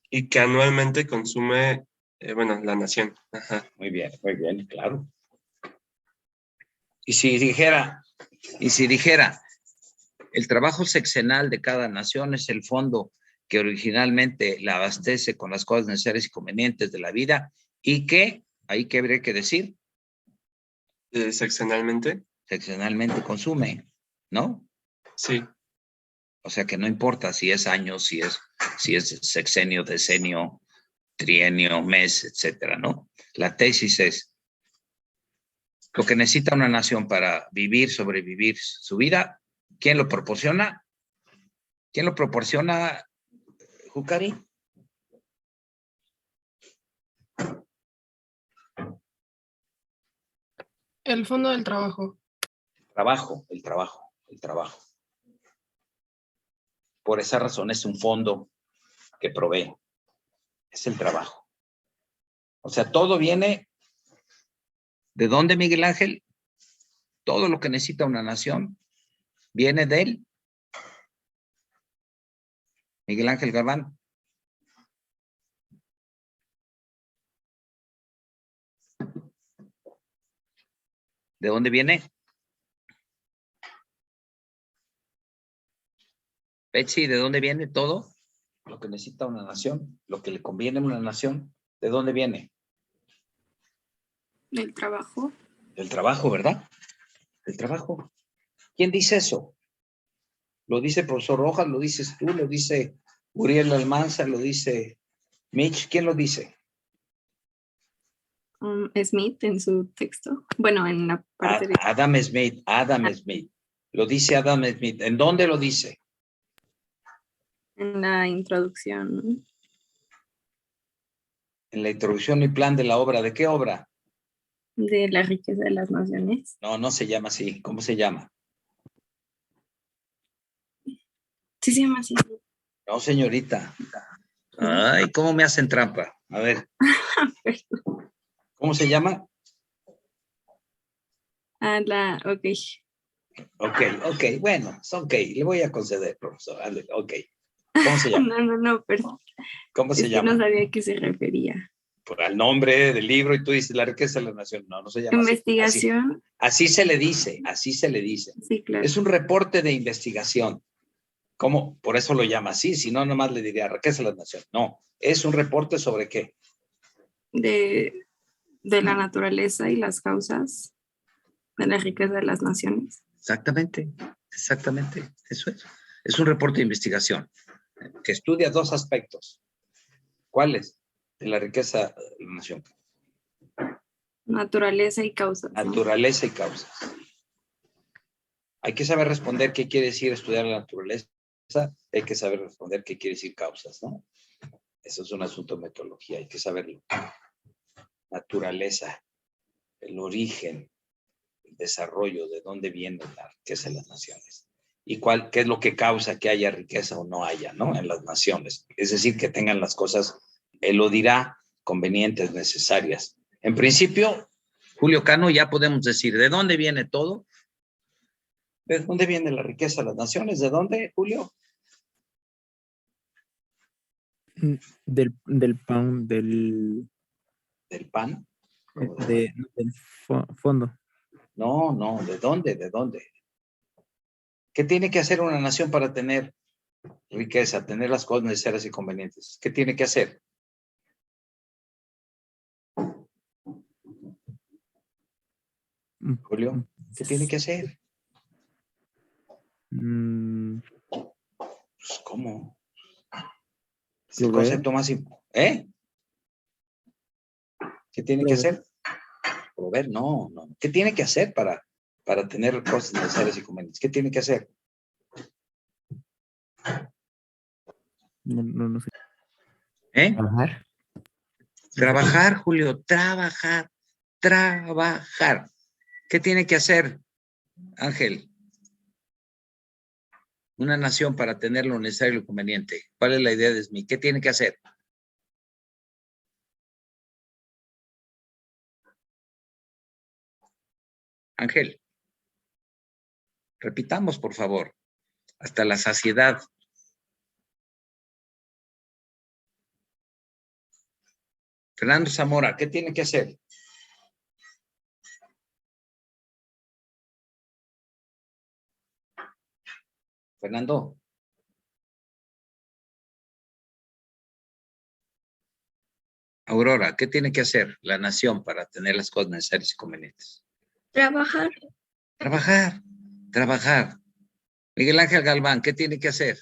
Y que anualmente consume, bueno, la nación. Ajá. Muy bien, claro. Y si dijera, el trabajo sexenal de cada nación es el fondo que originalmente la abastece con las cosas necesarias y convenientes de la vida, y que, ahí que habría que decir, Sexenalmente. seccionalmente consume, ¿no? Sí. O sea que no importa si es año, si es sexenio, decenio, trienio, mes, etcétera, ¿no? La tesis es lo que necesita una nación para vivir, sobrevivir su vida. ¿Quién lo proporciona? ¿Quién lo proporciona, Jucari? El Fondo del Trabajo. El trabajo. Por esa razón es un fondo que provee. Es el trabajo. O sea, todo viene. ¿De dónde, Miguel Ángel? Todo lo que necesita una nación viene de él. Miguel Ángel Galván. ¿De dónde viene? Betsy, ¿de dónde viene todo? Lo que necesita una nación, lo que le conviene a una nación, ¿de dónde viene? Del trabajo. Del trabajo, ¿verdad? Del trabajo. ¿Quién dice eso? Lo dice el profesor Rojas, lo dices tú, lo dice Uriel Almanza, lo dice Mitch. ¿Quién lo dice? Smith en su texto. Bueno, en la parte de... Adam Smith. Lo dice Adam Smith. ¿En dónde lo dice? En la introducción, ¿no? En la introducción y plan de la obra. ¿De qué obra? De la riqueza de las naciones. No, no se llama así. ¿Cómo se llama? Sí se llama así. No, señorita. Ay, ¿cómo me hacen trampa? A ver. ¿Cómo se llama? Ok. Ok, bueno, ok, le voy a conceder, profesor. Ok. ¿Cómo se llama? No, perdón. ¿Cómo se Es que llama? no sabía a qué se refería. Por el nombre del libro y tú dices la riqueza de la nación. No, no se llama Investigación. así se le dice, Sí, claro. Es un reporte de investigación. ¿Cómo? Por eso lo llama así, si no, nomás le diría riqueza de la nación. No, es un reporte sobre qué. De la naturaleza y las causas de la riqueza de las naciones. Exactamente, eso es. Es un reporte de investigación que estudia dos aspectos. ¿Cuáles? De la riqueza de la nación. Naturaleza y causas. Naturaleza y causas. Hay que saber responder qué quiere decir estudiar la naturaleza. Hay que saber responder qué quiere decir causas, ¿no? Eso es un asunto de metodología, hay que saberlo. Naturaleza, el origen, el desarrollo, de dónde viene la riqueza de las naciones. Y qué es lo que causa que haya riqueza o no haya, ¿no? En las naciones. Es decir, que tengan las cosas, él lo dirá, convenientes, necesarias. En principio, Julio Cano, ya podemos decir, ¿de dónde viene todo? ¿De dónde viene la riqueza de las naciones? ¿De dónde, Julio? Del pan, del pan. del fondo. No, ¿de dónde? ¿Qué tiene que hacer una nación para tener riqueza, tener las cosas necesarias y convenientes? ¿Qué tiene que hacer? Julio, ¿qué tiene que hacer? Pues, ¿cómo? Es el concepto más importante. ¿Qué tiene que hacer? Proveer, no. ¿Qué tiene que hacer para tener cosas necesarias y convenientes? ¿Qué tiene que hacer? No sé. Trabajar, Julio, trabajar. ¿Qué tiene que hacer, Ángel? Una nación para tener lo necesario y lo conveniente. ¿Cuál es la idea de Smith? ¿Qué tiene que hacer? Ángel, repitamos, por favor, hasta la saciedad. Fernando Zamora, ¿qué tiene que hacer? Fernando. Aurora, ¿qué tiene que hacer la nación para tener las cosas necesarias y convenientes? Trabajar. Trabajar, trabajar. Miguel Ángel Galván, ¿qué tiene que hacer?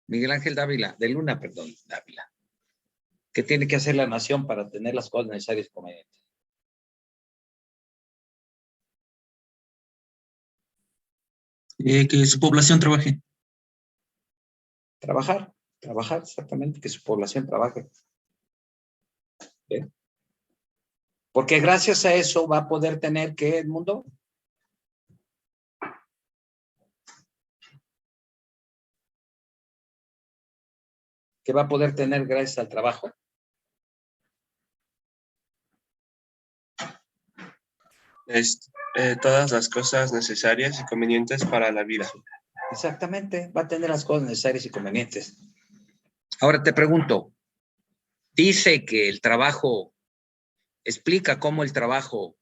Miguel Ángel Dávila, de Luna, perdón, Dávila. ¿Qué tiene que hacer la nación para tener las cosas necesarias y convenientes? Que su población trabaje. Trabajar, trabajar, exactamente, que su población trabaje. ¿Bien? Porque gracias a eso va a poder tener, ¿qué, Edmundo? ¿Qué va a poder tener gracias al trabajo? Todas las cosas necesarias y convenientes para la vida. Exactamente, va a tener las cosas necesarias y convenientes. Ahora te pregunto, dice que el trabajo, explica cómo el trabajo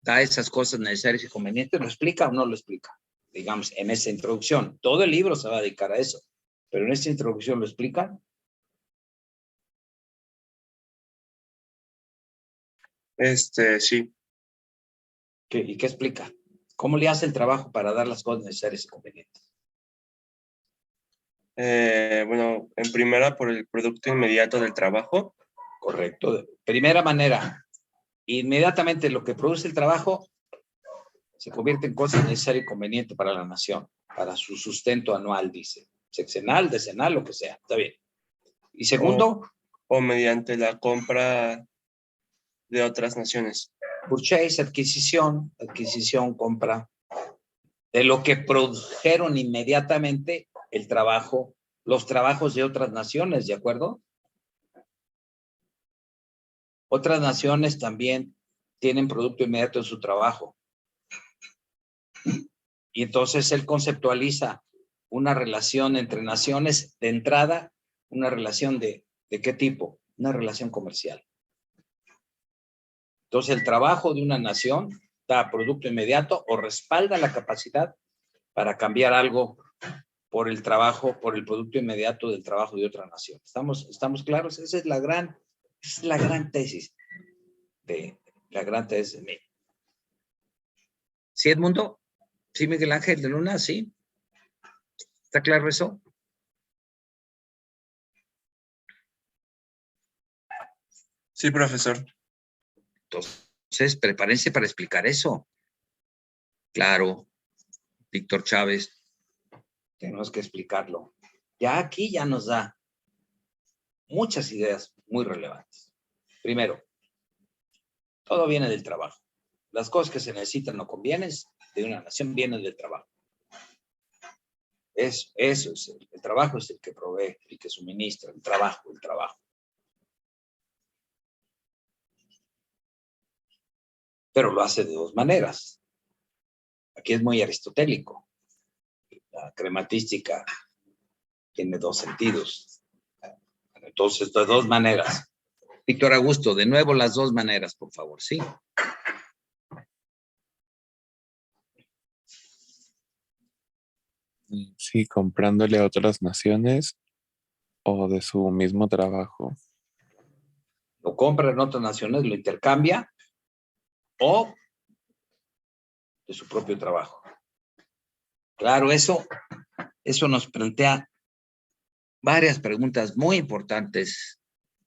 da esas cosas necesarias y convenientes, ¿lo explica o no lo explica? Digamos, en esa introducción. Todo el libro se va a dedicar a eso, pero en esta introducción lo explica. Sí. ¿Y qué explica? ¿Cómo le hace el trabajo para dar las cosas necesarias y convenientes? Bueno, en primera por el producto inmediato del trabajo. Correcto. Primera manera, inmediatamente lo que produce el trabajo se convierte en cosa necesaria y conveniente para la nación, para su sustento anual, dice. Sexenal, decenal, lo que sea. Está bien. Y segundo, o mediante la compra de otras naciones. purchase, adquisición, compra, de lo que produjeron inmediatamente el trabajo, los trabajos de otras naciones, ¿de acuerdo? Otras naciones también tienen producto inmediato de su trabajo. Y entonces él conceptualiza una relación entre naciones de entrada, una relación ¿de qué tipo? Una relación comercial. Entonces el trabajo de una nación da producto inmediato o respalda la capacidad para cambiar algo por el trabajo, por el producto inmediato del trabajo de otra nación. ¿Estamos claros? Esa es la gran tesis de mí. ¿Sí, Edmundo? ¿Sí, Miguel Ángel de Luna? ¿Sí? ¿Está claro eso? Sí, profesor. Entonces, prepárense para explicar eso. Claro, Víctor Chávez, tenemos que explicarlo. Ya aquí ya nos da muchas ideas muy relevantes. Primero, todo viene del trabajo. Las cosas que se necesitan o convienen de una nación vienen del trabajo. Eso es, el trabajo es el que provee, el que suministra, el trabajo. Pero lo hace de dos maneras. Aquí es muy aristotélico. La crematística tiene dos sentidos. Entonces, de dos maneras. Víctor Augusto, de nuevo las dos maneras, por favor, ¿sí? Sí, comprándole a otras naciones o de su mismo trabajo. Lo compra en otras naciones, lo intercambia o de su propio trabajo. Claro, eso nos plantea varias preguntas muy importantes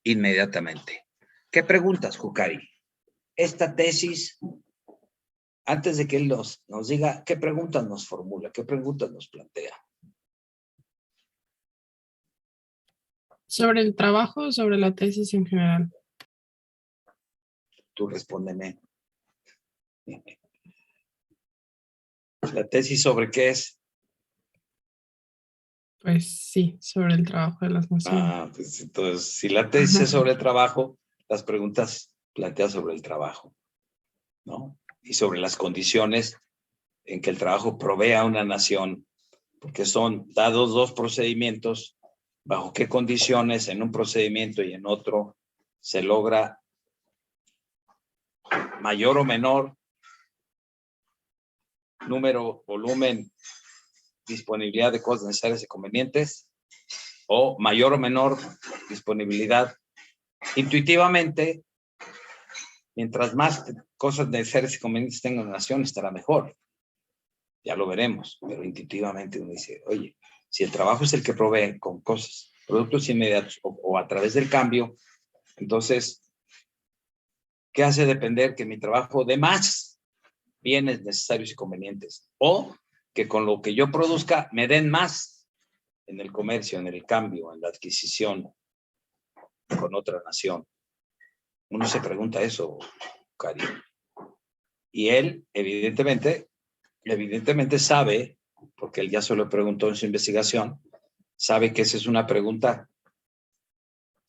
inmediatamente. ¿Qué preguntas, Jucari? Esta tesis, antes de que él nos diga, ¿qué preguntas nos formula? ¿Qué preguntas nos plantea? ¿Sobre el trabajo o sobre la tesis en general? Tú respóndeme. ¿La tesis sobre qué es? Pues sí, sobre el trabajo de las naciones. Pues entonces, si la tesis es sobre el trabajo, las preguntas planteadas sobre el trabajo, ¿no? Y sobre las condiciones en que el trabajo provee a una nación, porque son dados dos procedimientos, bajo qué condiciones en un procedimiento y en otro se logra mayor o menor número, volumen, disponibilidad de cosas necesarias y convenientes, o mayor o menor disponibilidad. Intuitivamente, mientras más cosas necesarias y convenientes tenga una nación, estará mejor. Ya lo veremos, pero intuitivamente uno dice, oye, si el trabajo es el que provee con cosas, productos inmediatos o a través del cambio, entonces, ¿qué hace depender que mi trabajo dé más bienes necesarios y convenientes? O que con lo que yo produzca me den más en el comercio, en el cambio, en la adquisición con otra nación. Uno se pregunta eso, Cari. Y él, evidentemente sabe, porque él ya se lo preguntó en su investigación, sabe que esa es una pregunta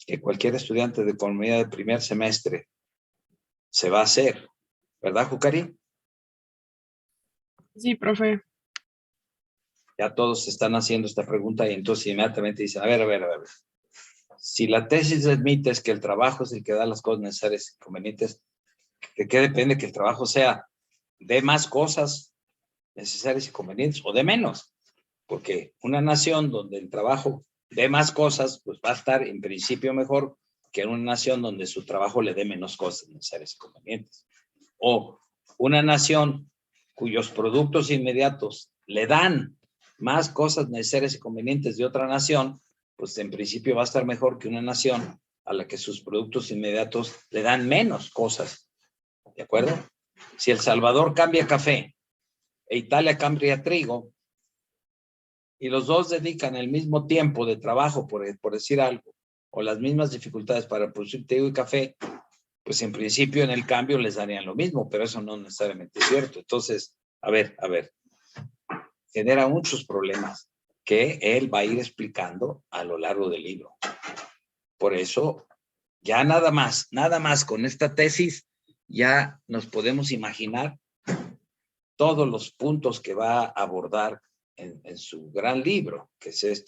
que cualquier estudiante de economía de primer semestre se va a hacer. ¿Verdad, Jucari? Sí, profe. Ya todos están haciendo esta pregunta y entonces inmediatamente dicen, a ver. Si la tesis admite que el trabajo es el que da las cosas necesarias y convenientes, ¿de qué depende que el trabajo sea de más cosas necesarias y convenientes o de menos? Porque una nación donde el trabajo dé más cosas, pues va a estar en principio mejor que una nación donde su trabajo le dé menos cosas necesarias y convenientes. O una nación cuyos productos inmediatos le dan más cosas necesarias y convenientes de otra nación, pues en principio va a estar mejor que una nación a la que sus productos inmediatos le dan menos cosas. ¿De acuerdo? Si El Salvador cambia café e Italia cambia trigo, y los dos dedican el mismo tiempo de trabajo, por decir algo, o las mismas dificultades para producir trigo y café, pues en principio en el cambio les darían lo mismo, pero eso no necesariamente es cierto. Entonces, a ver, genera muchos problemas que él va a ir explicando a lo largo del libro. Por eso, ya nada más con esta tesis, ya nos podemos imaginar todos los puntos que va a abordar en su gran libro, que es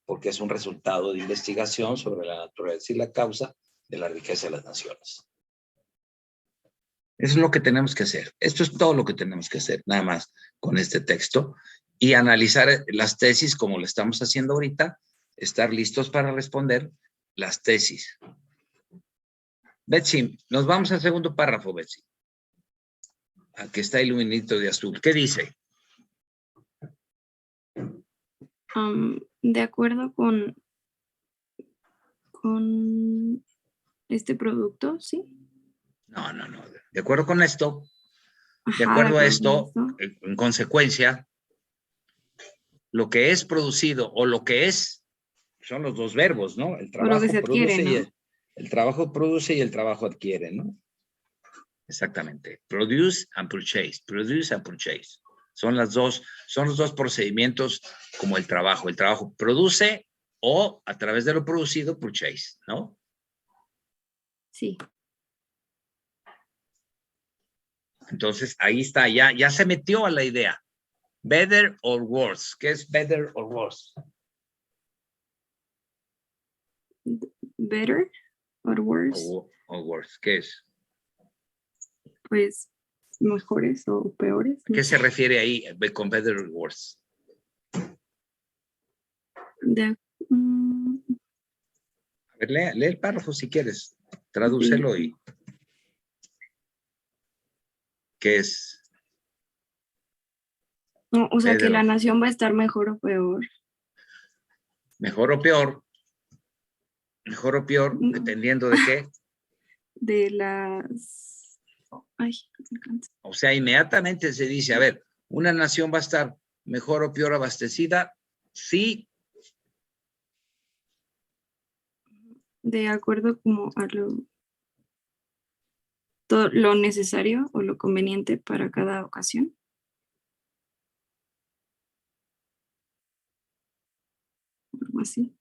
porque es un resultado de investigación sobre la naturaleza y la causa de la riqueza de las naciones. Eso es lo que tenemos que hacer. Esto es todo lo que tenemos que hacer, nada más con este texto, y analizar las tesis como lo estamos haciendo ahorita, estar listos para responder las tesis. Betsy, nos vamos al segundo párrafo, Betsy. Aquí está iluminito de azul. ¿Qué dice? De acuerdo con este producto, ¿sí? No. De acuerdo con esto, de Ajá, acuerdo a con esto, esto. en consecuencia, lo que es producido o lo que es, son los dos verbos, ¿no? El O lo que trabajo se adquiere, produce ¿no? el trabajo produce y el trabajo adquiere, ¿no? Exactamente. Produce and purchase. Produce and purchase. Son los dos procedimientos como el trabajo. El trabajo produce o a través de lo producido, purchase, ¿no? Sí. Entonces, ahí está, ya se metió a la idea. Better or worse. ¿Qué es better or worse? Better or worse, O worse, ¿qué es? pues mejores o peores. ¿A qué se refiere ahí con better or worse? A ver, lee el párrafo si quieres. Tradúcelo y ¿qué es? No, o sea, que better la or- nación va a estar mejor o peor. Mejor o peor. Mejor o peor, No. dependiendo de qué. De las... Ay, me canso. O sea, inmediatamente se dice, a ver, una nación va a estar mejor o peor abastecida, sí. De acuerdo como a lo necesario o lo conveniente para cada ocasión. Algo así.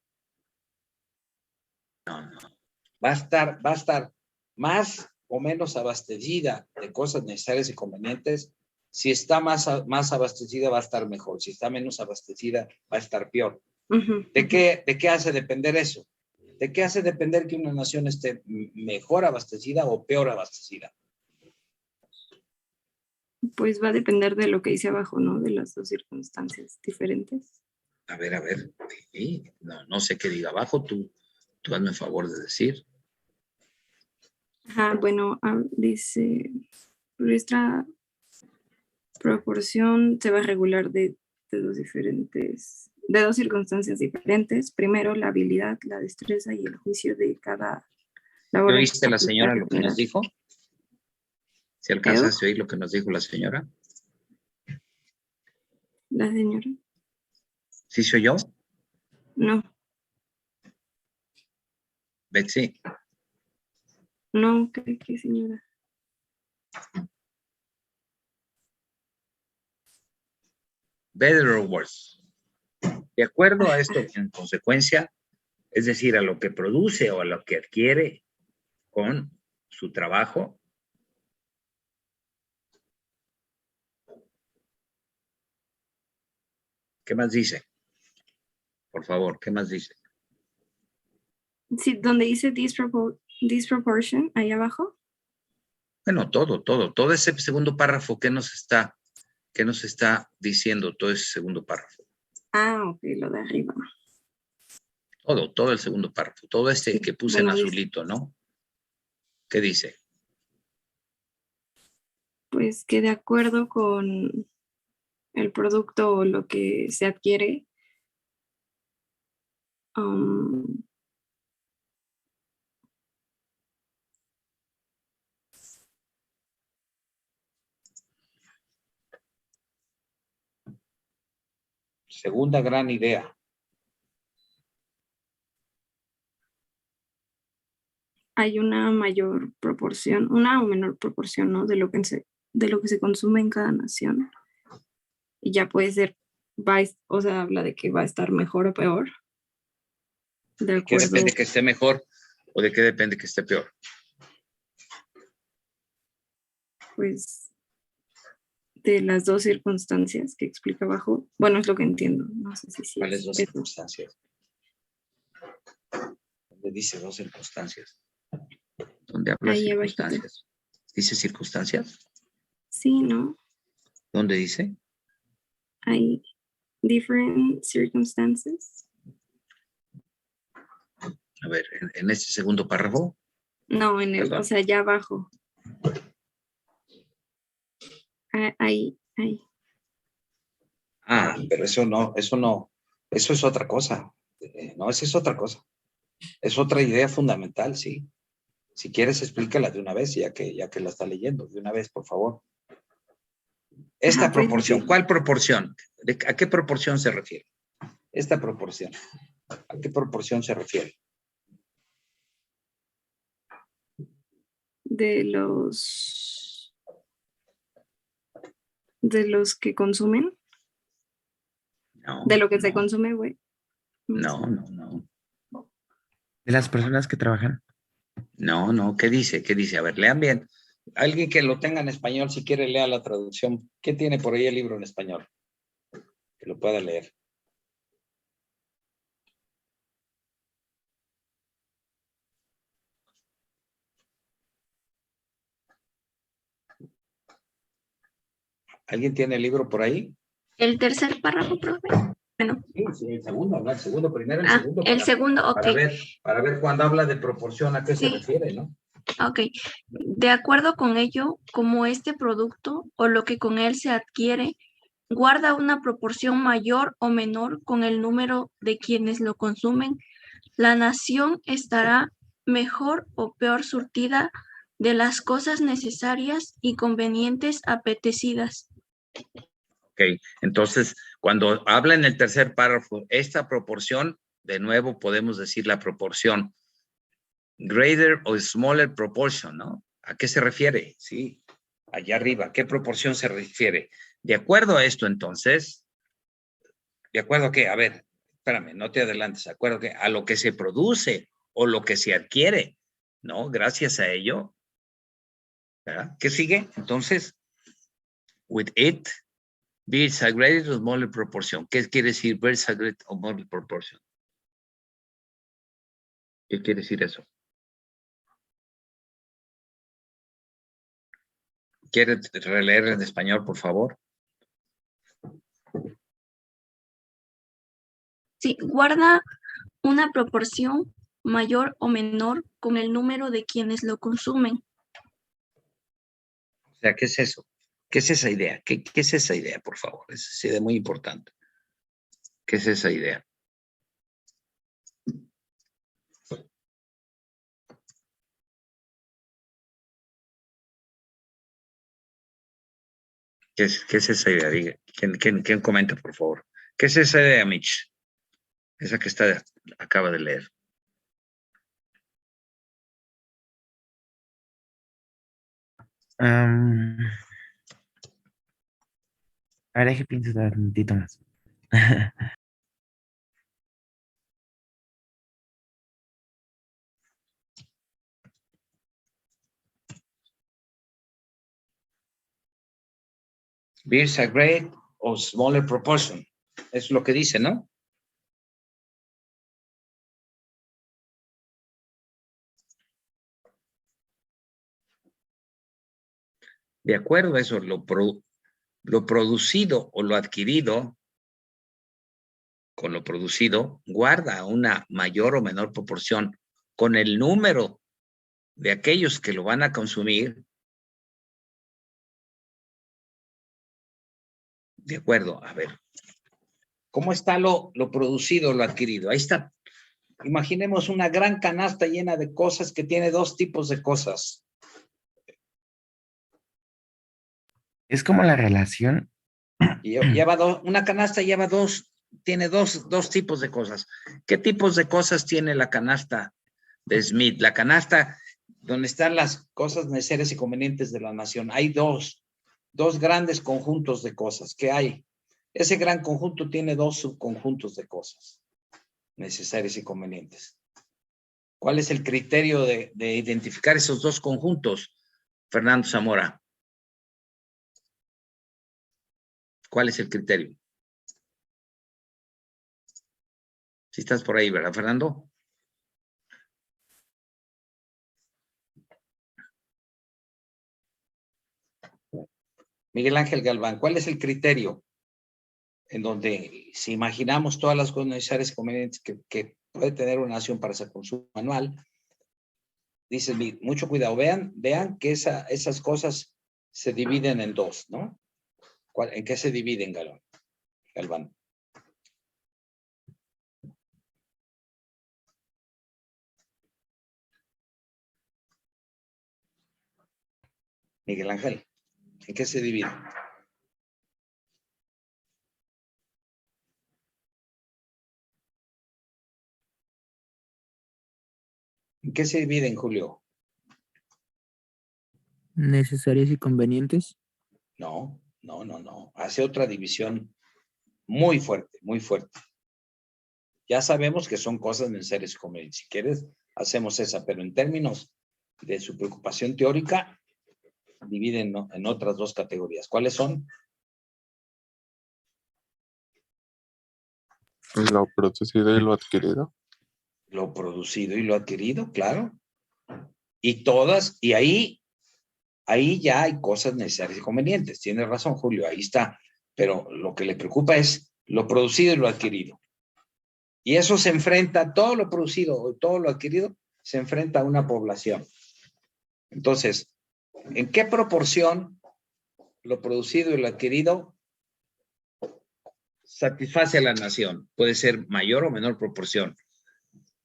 Va a estar más o menos abastecida de cosas necesarias y convenientes Si está más abastecida, va a estar mejor. Si está menos abastecida, va a estar peor. Ujú. ¿De qué hace depender eso? ¿De qué hace depender que una nación esté mejor abastecida o peor abastecida? Pues va a depender de lo que dice abajo, ¿no? De las dos circunstancias diferentes. A ver. Sí, no sé qué diga abajo. Tú hazme el favor de decir. Ajá, bueno, dice, nuestra proporción se va a regular de dos circunstancias diferentes. Primero, la habilidad, la destreza y el juicio de cada labor. ¿No oíste la señora lo que nos dijo? ¿Si alcanzaste a oír lo que nos dijo la señora? ¿La señora? ¿Sí soy yo? No, Betsy. no, ¿qué señora? Better or worse. De acuerdo a esto, en consecuencia, es decir, a lo que produce o a lo que adquiere con su trabajo, ¿qué más dice? Por favor, ¿qué más dice? Sí, donde dice disproportion, ahí abajo. Bueno, todo ese segundo párrafo, ¿qué nos está diciendo todo ese segundo párrafo? Ah, ok, lo de arriba. Todo el segundo párrafo, todo este que puse en Bueno, azulito, ¿no? ¿Qué dice? Pues que de acuerdo con el producto o lo que se adquiere, Segunda gran idea. hay una mayor proporción, una o menor proporción, ¿no? De lo que se consume en cada nación. Y ya puede ser, o sea, habla de que va a estar mejor o peor. De ¿De qué acuerdo. depende que esté mejor o de qué depende que esté peor? Pues de las dos circunstancias que explica abajo. Bueno, es lo que entiendo. No sé si sí. ¿Cuáles dos circunstancias? ¿Dónde dice dos circunstancias? ¿Dónde habla Ahí circunstancias? abajito. ¿Dice circunstancias? Sí, ¿no? ¿Dónde dice? Hay different circumstances. A ver, en este segundo párrafo. No, Perdón. o sea, allá abajo. Ahí. Ah, pero eso es otra cosa. No, eso es otra cosa. Es otra idea fundamental, sí. Si quieres, explícala de una vez, ya que la está leyendo. De una vez, por favor. Esta proporción, Pues, ¿cuál proporción? ¿A qué proporción se refiere? Esta proporción. ¿A qué proporción se refiere? de los que consumen. No. De lo que se consume, güey. No. De las personas que trabajan. No. ¿Qué dice? A ver, lean bien. Alguien que lo tenga en español, si quiere, lea la traducción. ¿Qué tiene por ahí el libro en español? Que lo pueda leer. ¿Alguien tiene el libro por ahí? El tercer párrafo, profe. Bueno. Sí, el segundo, no, el segundo, primero el segundo. El segundo, ok. Para ver cuando habla de proporción, ¿a qué se refiere, no? Ok. De acuerdo con ello, como este producto o lo que con él se adquiere, guarda una proporción mayor o menor con el número de quienes lo consumen, la nación estará mejor o peor surtida de las cosas necesarias y convenientes apetecidas. Ok, entonces, cuando habla en el tercer párrafo, esta proporción, de nuevo podemos decir la proporción greater or smaller proportion, ¿no? ¿A qué se refiere? Sí, allá arriba, ¿a qué proporción se refiere? De acuerdo a esto, entonces, ¿de acuerdo a qué? A ver, espérame, no te adelantes, ¿de acuerdo a qué? A lo que se produce o lo que se adquiere, ¿no? Gracias a ello, ¿verdad? ¿Qué sigue? Entonces, with it bears a greater or smaller proportion. ¿Qué quiere decir bears a greater or smaller proportion? ¿Qué quiere decir eso? ¿Quiere releer en español, por favor? Sí, guarda una proporción mayor o menor con el número de quienes lo consumen. O sea, ¿qué es eso? ¿Qué es esa idea? ¿Qué es esa idea, por favor? Es idea muy importante. ¿Qué es esa idea? ¿Qué es esa idea? Diga, ¿quién comenta, por favor? ¿Qué es esa idea, Mitch? Esa que acaba de leer. Ahora que pienso un tantito más. Bears a great or smaller proportion. Es lo que dice, ¿no? De acuerdo a eso, lo producido o lo adquirido, con lo producido, guarda una mayor o menor proporción con el número de aquellos que lo van a consumir. De acuerdo, a ver. ¿Cómo está lo producido, lo adquirido? Ahí está. Imaginemos una gran canasta llena de cosas que tiene dos tipos de cosas. Es como la relación. Una canasta tiene dos tipos de cosas. ¿Qué tipos de cosas tiene la canasta de Smith? La canasta donde están las cosas necesarias y convenientes de la nación. Hay dos grandes conjuntos de cosas. ¿Qué hay? Ese gran conjunto tiene dos subconjuntos de cosas necesarias y convenientes. ¿Cuál es el criterio de identificar esos dos conjuntos, Fernando Zamora? ¿Cuál es el criterio? Si estás por ahí, ¿verdad, Fernando? Miguel Ángel Galván, ¿cuál es el criterio en donde, si imaginamos todas las cosas necesarias y convenientes que puede tener una nación para su consumo anual, dice, mucho cuidado, vean que esas cosas se dividen en dos, ¿no? ¿En qué se dividen, Galván? Miguel Ángel, ¿en qué se dividen? ¿En qué se dividen, Julio? Necesarias y convenientes. No. Hace otra división muy fuerte, muy fuerte. Ya sabemos que son cosas necesarias y convenientes. Si quieres, hacemos esa, pero en términos de su preocupación teórica, dividen, ¿no?, en otras dos categorías. ¿Cuáles son? Lo producido y lo adquirido. Lo producido y lo adquirido, claro. Y ahí ya hay cosas necesarias y convenientes. Tienes razón, Julio, ahí está. Pero lo que le preocupa es lo producido y lo adquirido. Y eso se enfrenta, todo lo producido o todo lo adquirido, se enfrenta a una población. Entonces, ¿en qué proporción lo producido y lo adquirido satisface a la nación? Puede ser mayor o menor proporción.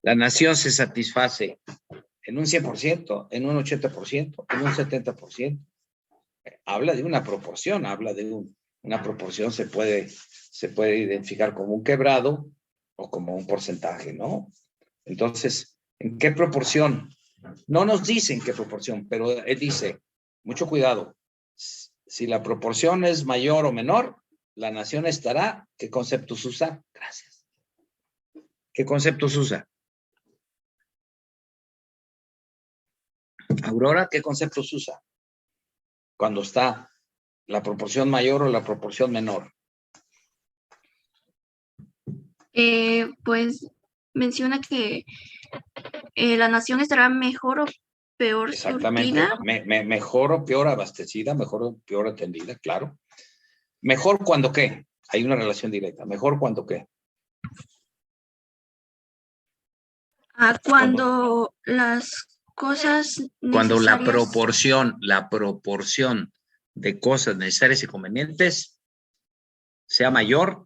La nación se satisface en un 100%, en un 80%, en un 70%. Habla de una proporción, una proporción se puede identificar como un quebrado o como un porcentaje, ¿no? Entonces, ¿en qué proporción? No nos dicen qué proporción, pero él dice, mucho cuidado, si la proporción es mayor o menor, la nación estará, ¿qué conceptos usa? Gracias. ¿Qué conceptos usa? Aurora, ¿qué conceptos usa? Cuando está ¿La proporción mayor o la proporción menor? Pues menciona que la nación estará mejor o peor Exactamente. surtida. Mejor o peor abastecida, mejor o peor atendida, claro. ¿Mejor cuando qué? Hay una relación directa. ¿Mejor cuando qué? Cuando las cosas Cuando la necesarias. proporción de cosas necesarias y convenientes sea mayor,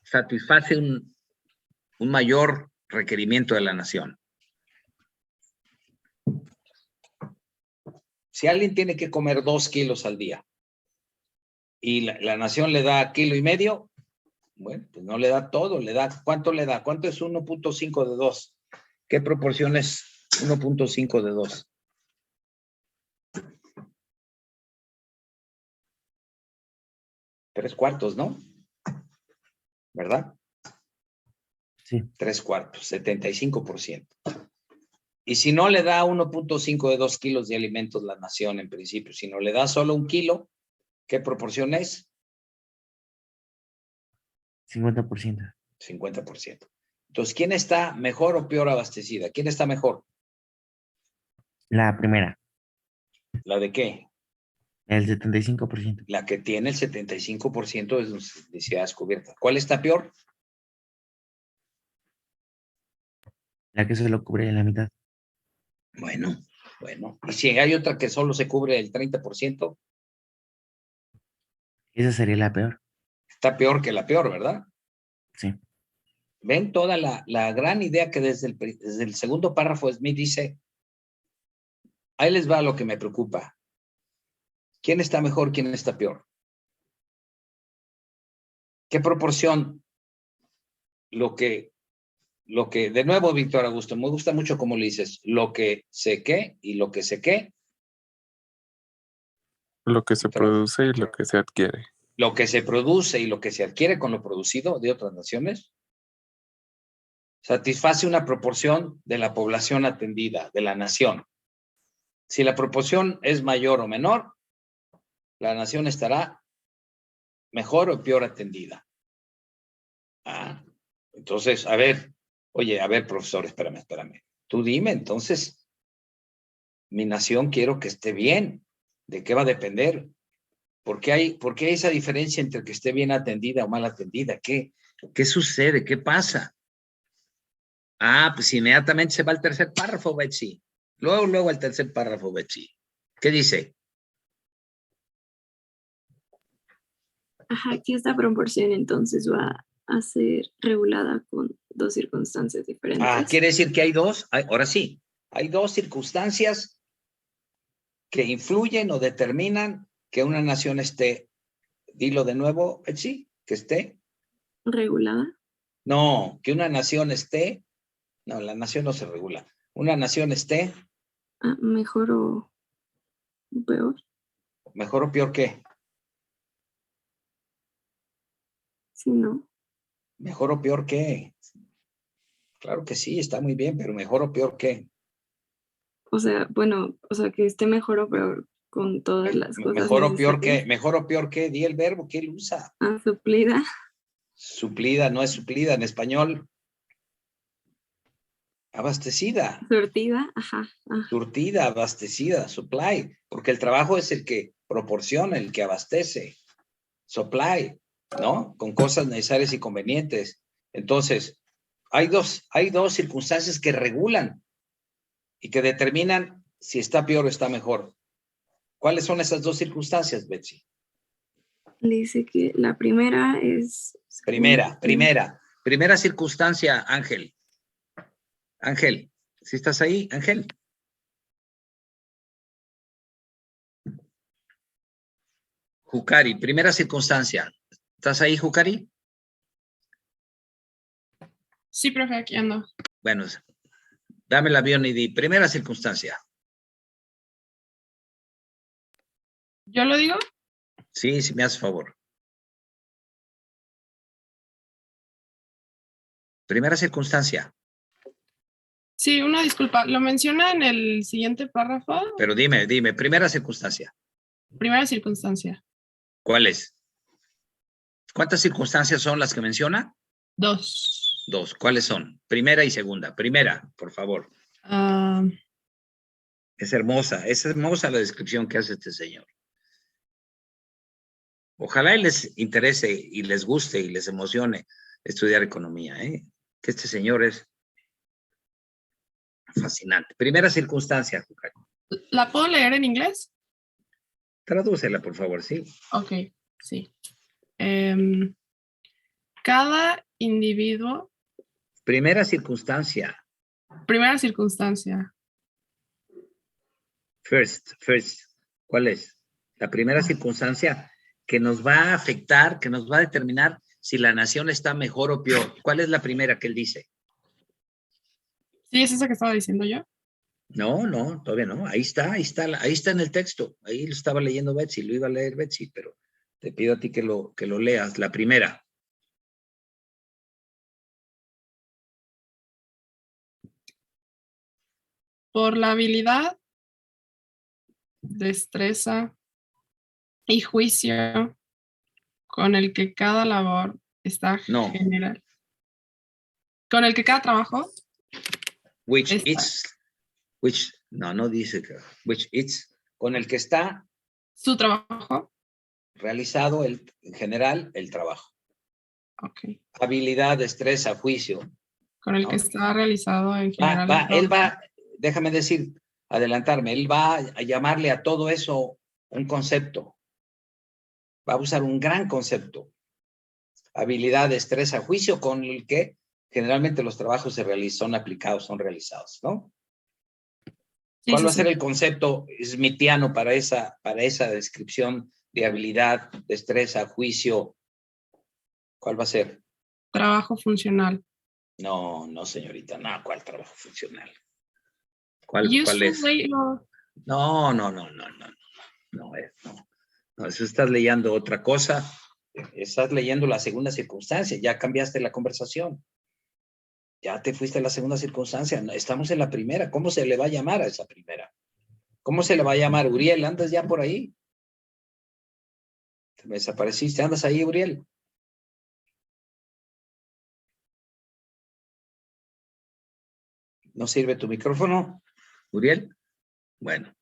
satisface un mayor requerimiento de la nación. Si alguien tiene que comer 2 kilos al día y la nación le da 1,5 kilos, bueno, pues no le da todo, le da, ¿cuánto le da? ¿Cuánto es 1.5 de 2? ¿Qué proporción es 1.5 de 2? Tres cuartos, ¿no? ¿Verdad? Sí. 3/4, 75%. Y si no le da 1.5 de 2 kilos de alimentos la nación en principio, si no le da solo 1 kilo, ¿qué proporción es? 50%. 50%. Entonces, ¿quién está mejor o peor abastecida? ¿Quién está mejor? La primera, ¿La de qué? el 75%. La que tiene el 75% de sus necesidades cubiertas. ¿Cuál está peor? La que solo cubre la mitad. Bueno. ¿Y si hay otra que solo se cubre el 30%? Esa sería la peor. Está peor que la peor, ¿verdad? Sí. Ven toda la gran idea que desde el segundo párrafo Smith dice, ahí les va lo que me preocupa. ¿Quién está mejor, quién está peor? ¿Qué proporción? Lo que, de nuevo, Víctor Augusto, me gusta mucho cómo le dices, lo que sé qué y lo que sé qué. Lo que se produce y lo que se adquiere. Lo que se produce y lo que se adquiere con lo producido de otras naciones satisface una proporción de la población atendida, de la nación. Si la proporción es mayor o menor, la nación estará mejor o peor atendida. Entonces, a ver, profesor, espérame. Tú dime, entonces, mi nación quiero que esté bien. ¿De qué va a depender? ¿Por qué hay esa diferencia entre que esté bien atendida o mal atendida? ¿Qué sucede? ¿Qué pasa? Pues inmediatamente se va al tercer párrafo, Betsy. Luego al tercer párrafo, Betsy. ¿Qué dice? Que esta proporción entonces va a ser regulada con 2 circunstancias diferentes. Quiere decir que hay dos, ahora sí, hay 2 circunstancias que influyen o determinan que una nación esté, dilo de nuevo, Betsy, que esté. ¿Regulada? No, que una nación esté, no, la nación no se regula. Una nación esté. ¿Mejor o peor? ¿Mejor o peor qué? Sí, ¿no? ¿Mejor o peor qué? Claro que sí, está muy bien, pero ¿mejor o peor qué? Que esté mejor o peor con todas las cosas ¿Mejor o peor necesarias. qué? ¿Mejor o peor qué? Di el verbo, ¿qué él usa? Suplida. Suplida, no es suplida en español. Abastecida. Surtida, Surtida, abastecida, supply, porque el trabajo es el que proporciona, el que abastece. Supply, ¿no? Con cosas necesarias y convenientes. Entonces, hay dos circunstancias que regulan y que determinan si está peor o está mejor. ¿Cuáles son esas 2 circunstancias, Betsy? Dice que la primera es... Primera circunstancia, Ángel. Ángel, ¿sí estás ahí, Ángel? Jucari, primera circunstancia. ¿Estás ahí, Jucari? Sí, profe, aquí ando. Bueno, dame el avión y di primera circunstancia. ¿Yo lo digo? Sí, si me haces favor. Primera circunstancia. Sí, una disculpa. Lo menciona en el siguiente párrafo. Pero dime, primera circunstancia. Primera circunstancia. ¿Cuáles? ¿Cuántas circunstancias son las que menciona? 2. Dos. ¿Cuáles son? Primera y segunda. Primera, por favor. Es hermosa la descripción que hace este señor. Ojalá y les interese y les guste y les emocione estudiar economía, ¿eh? Que este señor es fascinante. Primera circunstancia, Juca. ¿La puedo leer en inglés? Tradúcela, por favor, sí. Ok, sí. Cada individuo. Primera circunstancia. Primera circunstancia. First. ¿Cuál es? La primera circunstancia que nos va a afectar, que nos va a determinar si la nación está mejor o peor. ¿Cuál es la primera que él dice? Sí, es esa que estaba diciendo yo. No, todavía no. Ahí está en el texto. Ahí lo estaba leyendo Betsy, lo iba a leer Betsy, pero te pido a ti que lo leas. La primera. Por la habilidad, destreza y juicio con el que cada labor está No. general. Con el que cada trabajo. No dice que, which it's, con el que está Su trabajo. realizado en general el trabajo. Ok. Habilidad, destreza, juicio. Con el ¿no? que está realizado en general. Él va, déjame decir, adelantarme, él va a llamarle a todo eso un concepto. Va a usar un gran concepto. Habilidad, destreza, juicio, con el que generalmente los trabajos son aplicados, son realizados, ¿no? Sí, ¿Cuál sí, va a ser sí. el concepto smithiano para esa descripción de habilidad, destreza, juicio? ¿Cuál va a ser? Trabajo funcional. No, señorita, no, ¿cuál trabajo funcional? ¿Cuál es? Labor. No, eso estás leyendo otra cosa. Estás leyendo la segunda circunstancia, ya cambiaste la conversación. Ya te fuiste a la segunda circunstancia, estamos en la primera. ¿Cómo se le va a llamar a esa primera? ¿Cómo se le va a llamar? Uriel, ¿andas ya por ahí? Te me desapareciste, ¿andas ahí, Uriel? ¿No sirve tu micrófono, Uriel? Bueno.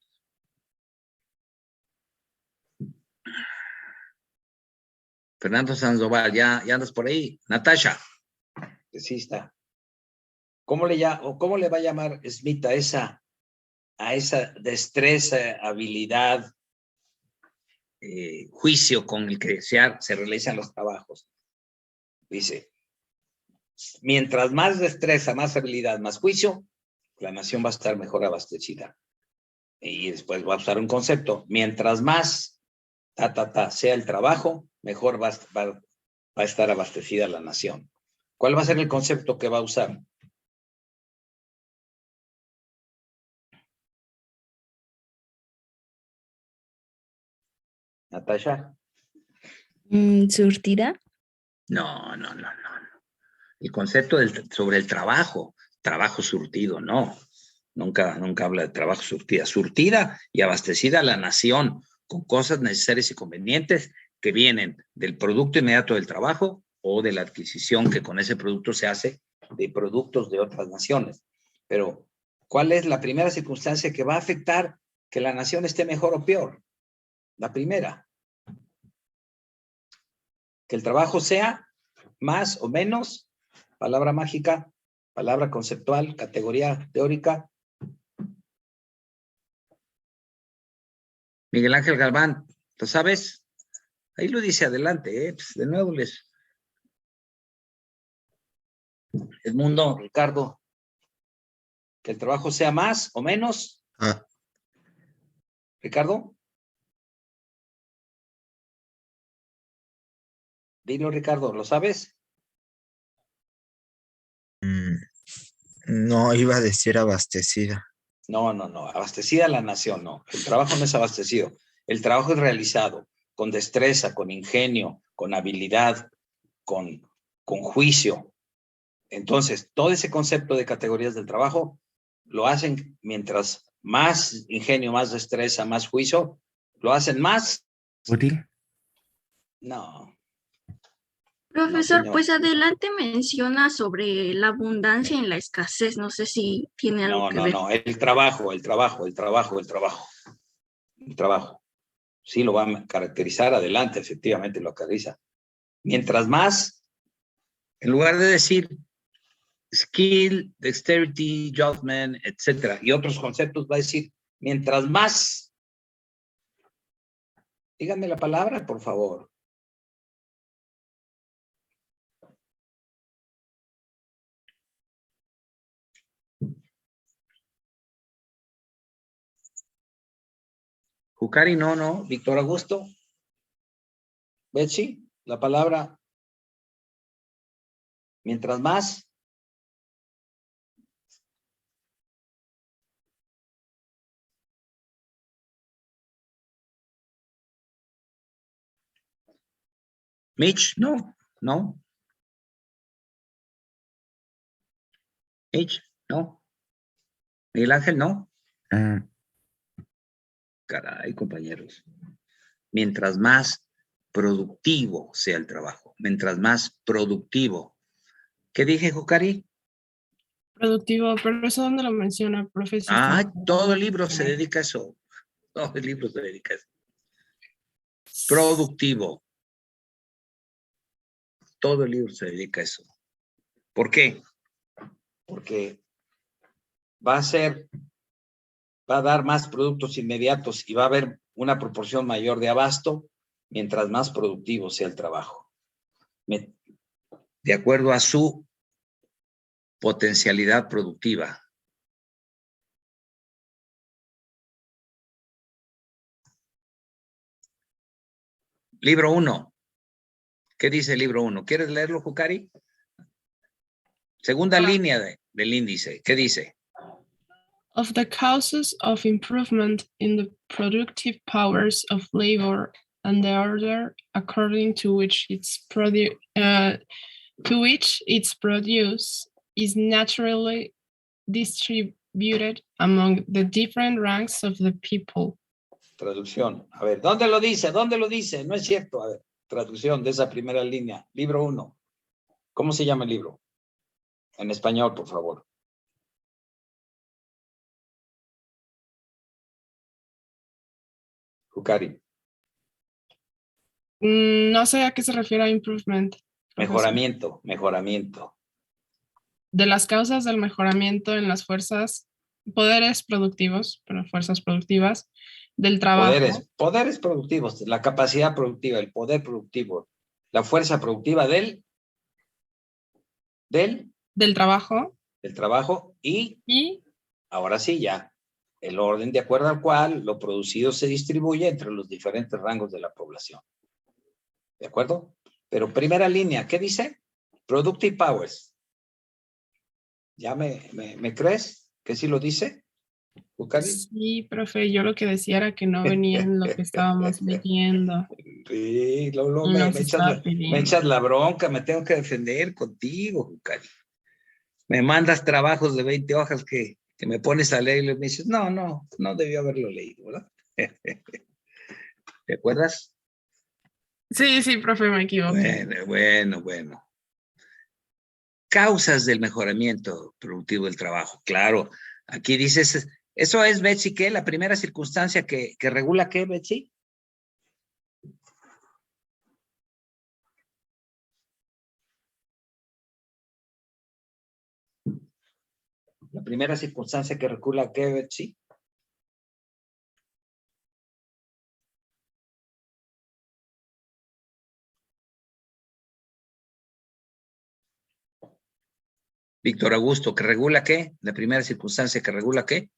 Fernando Sandoval, ya andas por ahí. Natasha, que sí está. ¿Cómo le va a llamar Smith a esa destreza, habilidad, juicio con el que se realizan los trabajos? Dice, mientras más destreza, más habilidad, más juicio, la nación va a estar mejor abastecida. Y después va a usar un concepto, mientras más sea el trabajo, mejor va a estar abastecida la nación. ¿Cuál va a ser el concepto que va a usar? Natasha. ¿Surtida? No. El concepto sobre el trabajo surtido, no. Nunca habla de trabajo surtida. Surtida y abastecida la nación con cosas necesarias y convenientes que vienen del producto inmediato del trabajo o de la adquisición que con ese producto se hace de productos de otras naciones. Pero, ¿cuál es la primera circunstancia que va a afectar que la nación esté mejor o peor? La primera. Que el trabajo sea más o menos, palabra mágica, palabra conceptual, categoría teórica. Miguel Ángel Galván, ¿lo sabes? Ahí lo dice adelante, pues de nuevo Edmundo, Ricardo, que el trabajo sea más o menos. Ricardo. Dilo, Ricardo, ¿lo sabes? No, iba a decir abastecida. No, abastecida la nación, no. El trabajo no es abastecido. El trabajo es realizado con destreza, con ingenio, con habilidad, con juicio. Entonces, todo ese concepto de categorías del trabajo lo hacen mientras más ingenio, más destreza, más juicio, ¿Lo hacen más? ¿Útil? No. Profesor, señor. pues adelante menciona sobre la abundancia y la escasez. No sé si tiene algo que ver. No. El trabajo. El trabajo. Sí lo va a caracterizar, adelante, efectivamente lo caracteriza. Mientras más, en lugar de decir skill, dexterity, judgment, etcétera, y otros conceptos, va a decir, mientras más, díganme la palabra, por favor. Jucari, no. Víctor Augusto. Betsy, la palabra. Mientras más. Mitch, no. Mitch, no. Miguel Ángel, no. Caray, compañeros. Mientras más productivo sea el trabajo. Mientras más productivo. ¿Qué dije, Jucari? Productivo, pero eso dónde lo menciona, profesor. Todo el libro se dedica a eso. Todo el libro se dedica a eso. Productivo. Todo el libro se dedica a eso. ¿Por qué? Porque va a dar más productos inmediatos y va a haber una proporción mayor de abasto mientras más productivo sea el trabajo. De acuerdo a su potencialidad productiva. Libro 1. ¿Qué dice el libro 1? ¿Quieres leerlo, Jucari? Segunda línea del índice. ¿Qué dice? Of the causes of improvement in the productive powers of labor and the order according to which its produce is naturally distributed among the different ranks of the people. Traducción. A ver, ¿dónde lo dice? No es cierto. A ver, traducción de esa primera línea. Libro 1. ¿Cómo se llama el libro? En español, por favor. Jucari. No sé a qué se refiere a improvement. Mejoramiento. De las causas del mejoramiento en las poderes productivos, pero fuerzas productivas del trabajo. Poderes productivos, la capacidad productiva, el poder productivo, la fuerza productiva del trabajo. Del trabajo y ahora sí ya, el orden de acuerdo al cual lo producido se distribuye entre los diferentes rangos de la población. ¿De acuerdo? Pero primera línea, ¿qué dice? Productive powers. ¿Ya me crees que sí lo dice? ¿Bucari? Sí, profe, yo lo que decía era que no venía en lo que estábamos leyendo. Sí, me echas la bronca, me tengo que defender contigo, Bucari. Me mandas trabajos de 20 hojas que me pones a leer y me dices, no debió haberlo leído, ¿verdad? ¿Te acuerdas? Sí, profe, me equivoqué. Bueno. Causas del mejoramiento productivo del trabajo. Claro, aquí dices, eso es, Betsy, ¿qué? La primera circunstancia que regula, ¿qué, Betsy? La primera circunstancia que regula, ¿qué, Betsy? Víctor Augusto, ¿que regula qué? La primera circunstancia que regula qué?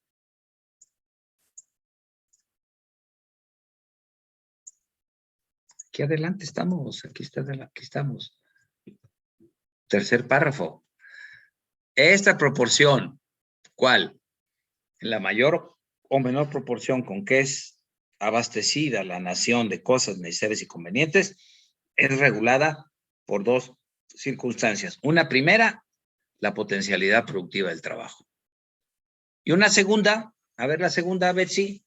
Aquí adelante estamos, aquí estamos. Tercer párrafo. Esta proporción, ¿cuál? En la mayor o menor proporción con que es abastecida la nación de cosas necesarias y convenientes, es regulada por dos circunstancias. Una primera, la potencialidad productiva del trabajo. Y una segunda, a ver la segunda, Betsy.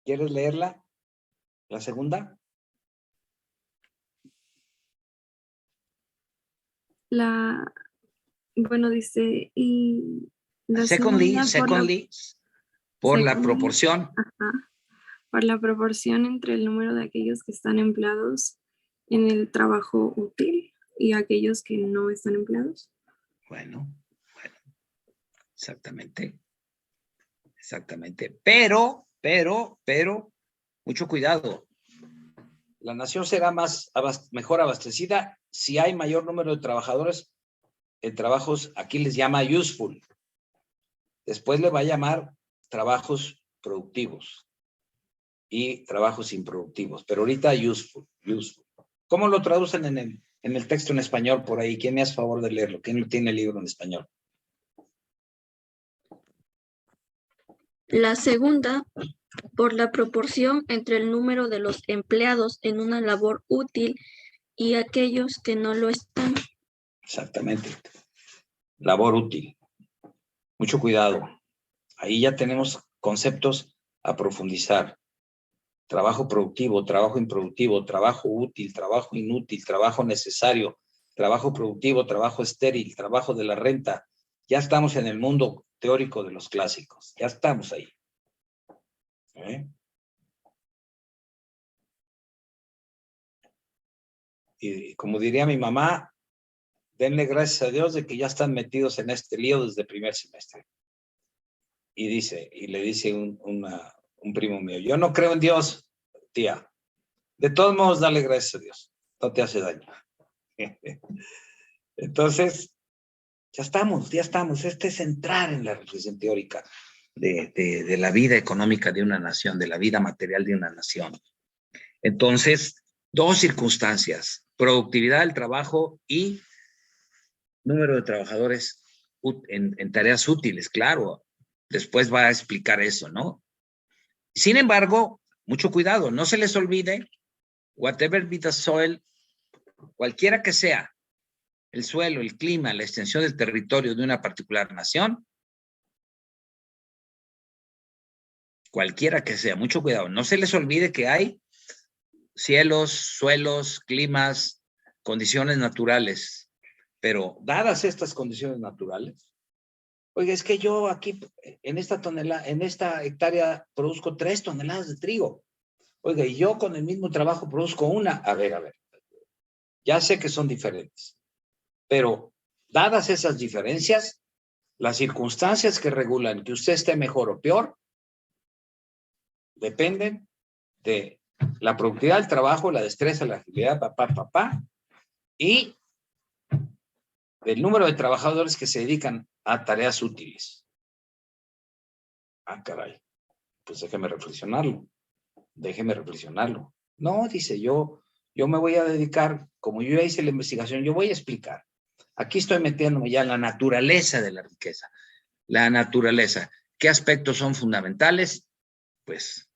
¿Quieres leerla? ¿La segunda? Bueno, dice, y la Secondly, segunda por la secondly, proporción. ajá, por la proporción entre el número de aquellos que están empleados en el trabajo útil y aquellos que no están empleados. Bueno, exactamente. Exactamente. Pero, mucho cuidado. La nación será mejor abastecida si hay mayor número de trabajadores en trabajos, aquí les llama useful. Después le va a llamar trabajos productivos y trabajos improductivos, pero ahorita useful. ¿Cómo lo traducen en el texto en español por ahí? ¿Quién me hace favor de leerlo? ¿Quién lo tiene el libro en español? La segunda, por la proporción entre el número de los empleados en una labor útil y aquellos que no lo están. Exactamente. Labor útil. Mucho cuidado. Ahí ya tenemos conceptos a profundizar. Trabajo productivo, trabajo improductivo, trabajo útil, trabajo inútil, trabajo necesario, trabajo productivo, trabajo estéril, trabajo de la renta. Ya estamos en el mundo teórico de los clásicos. Ya estamos ahí. Y como diría mi mamá, denle gracias a Dios de que ya están metidos en este lío desde el primer semestre. Y le dice un primo mío, yo no creo en Dios, tía. De todos modos, dale gracias a Dios. No te hace daño. Entonces, ya estamos. Este es entrar en la reflexión teórica de la vida económica de una nación, de la vida material de una nación. Entonces, dos circunstancias, productividad del trabajo y número de trabajadores en tareas útiles, claro. Después va a explicar eso, ¿no? Sin embargo, mucho cuidado, no se les olvide, whatever be the soil, cualquiera que sea el suelo, el clima, la extensión del territorio de una particular nación, cualquiera que sea, mucho cuidado, no se les olvide que hay cielos, suelos, climas, condiciones naturales, pero dadas estas condiciones naturales, oiga, es que yo aquí en esta hectárea produzco 3 toneladas de trigo. Oiga, y yo con el mismo trabajo produzco 1. A ver. Ya sé que son diferentes, pero dadas esas diferencias, las circunstancias que regulan que usted esté mejor o peor dependen de la productividad del trabajo, la destreza, la agilidad, y del número de trabajadores que se dedican a tareas útiles. Ah, caray. Pues déjeme reflexionarlo. No, dice, yo me voy a dedicar, como yo ya hice la investigación, yo voy a explicar. Aquí estoy metiéndome ya en la naturaleza de la riqueza. La naturaleza. ¿Qué aspectos son fundamentales? Pues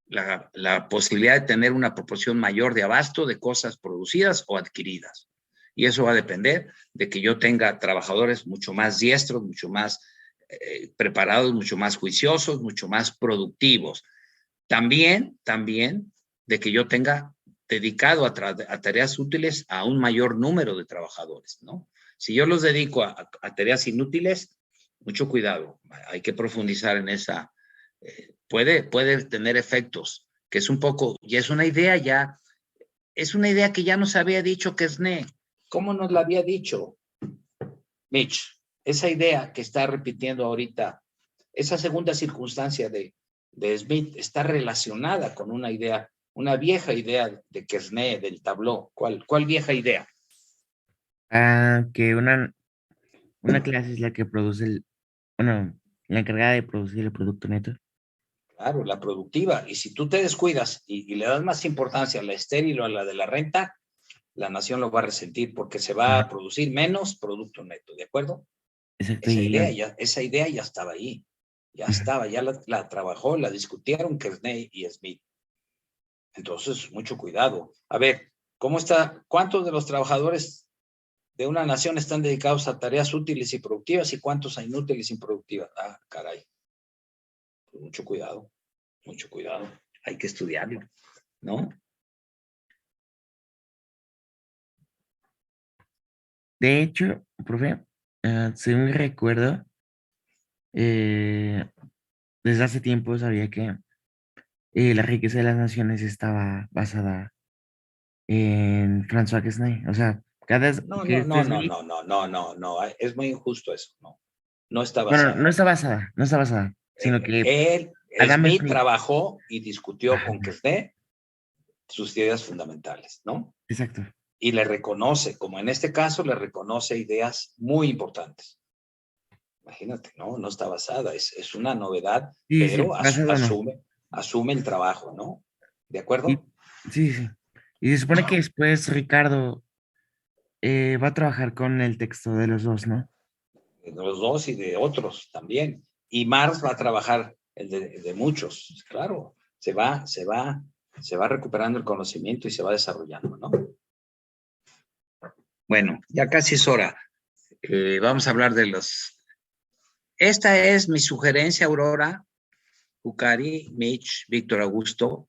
la posibilidad de tener una proporción mayor de abasto de cosas producidas o adquiridas. Y eso va a depender de que yo tenga trabajadores mucho más diestros, mucho más preparados, mucho más juiciosos, mucho más productivos. También de que yo tenga dedicado a tareas útiles a un mayor número de trabajadores, ¿no? Si yo los dedico a tareas inútiles, mucho cuidado, hay que profundizar en esa. Puede tener efectos, que es un poco, y es una idea que ya nos había dicho Quesnay. ¿Cómo nos la había dicho, Mitch? Esa idea que está repitiendo ahorita, esa segunda circunstancia de Smith está relacionada con una idea, una vieja idea de Quesnay, del Tableau. ¿Cuál vieja idea? Que una clase es la que produce la encargada de producir el producto neto. Claro, la productiva. Y si tú te descuidas y le das más importancia a la estéril o a la de la renta, la nación lo va a resentir porque se va a producir menos producto neto, ¿de acuerdo? Exacto. Esa idea ya estaba ahí. Ya estaba, ya la trabajó, la discutieron Quesnay y Smith. Entonces, mucho cuidado. A ver, ¿cómo está? ¿Cuántos de los trabajadores de una nación están dedicados a tareas útiles y productivas y cuántos a inútiles y improductivas? Ah, caray. Pues mucho cuidado, mucho cuidado. hay que estudiarlo, ¿no? De hecho, profe, según recuerdo, desde hace tiempo sabía que la riqueza de las naciones estaba basada en François Quesnay. O sea, No, que no, no, no, Quesnay, no, no, no, no, no, es muy injusto eso, no. No está bueno, basado. no está basada, sino que Adam Smith Smith, trabajó y discutió ajá, con Quesnay sus ideas fundamentales, ¿no? exacto. Y le reconoce, como en este caso, le reconoce ideas muy importantes. Imagínate, ¿no? No está basada, es una novedad, Sí, sí, pero basado no. asume el trabajo, ¿no? ¿De Y, acuerdo? sí, sí. Y se supone que después Ricardo va a trabajar con el texto de los dos, ¿no? De los dos y de otros también. Y Marx va a trabajar el de muchos, claro. Se va recuperando el conocimiento y se va desarrollando, ¿no? Bueno, ya casi es hora. Vamos a hablar de los... Esta es mi sugerencia, Aurora, Jucari, Mitch, Víctor Augusto,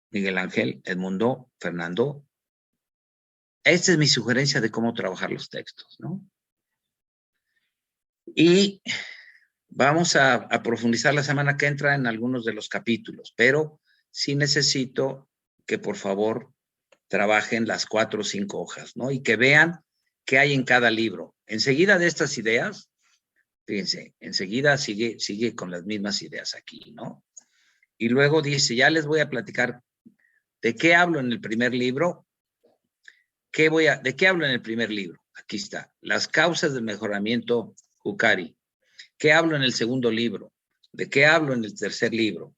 Miguel Ángel, Edmundo, Fernando. Esta es mi sugerencia de cómo trabajar los textos, ¿no? Y vamos a profundizar la semana que entra en algunos de los capítulos, pero sí necesito que por favor trabajen las 4 o 5 hojas, ¿no? Y que vean qué hay en cada libro. Enseguida de estas ideas, fíjense, enseguida sigue con las mismas ideas aquí, ¿no? Y luego dice, ya les voy a platicar de qué hablo en el primer libro. ¿De qué hablo en el primer libro? Aquí está, las causas del mejoramiento Jucari. ¿Qué hablo en el segundo libro? ¿De qué hablo en el tercer libro?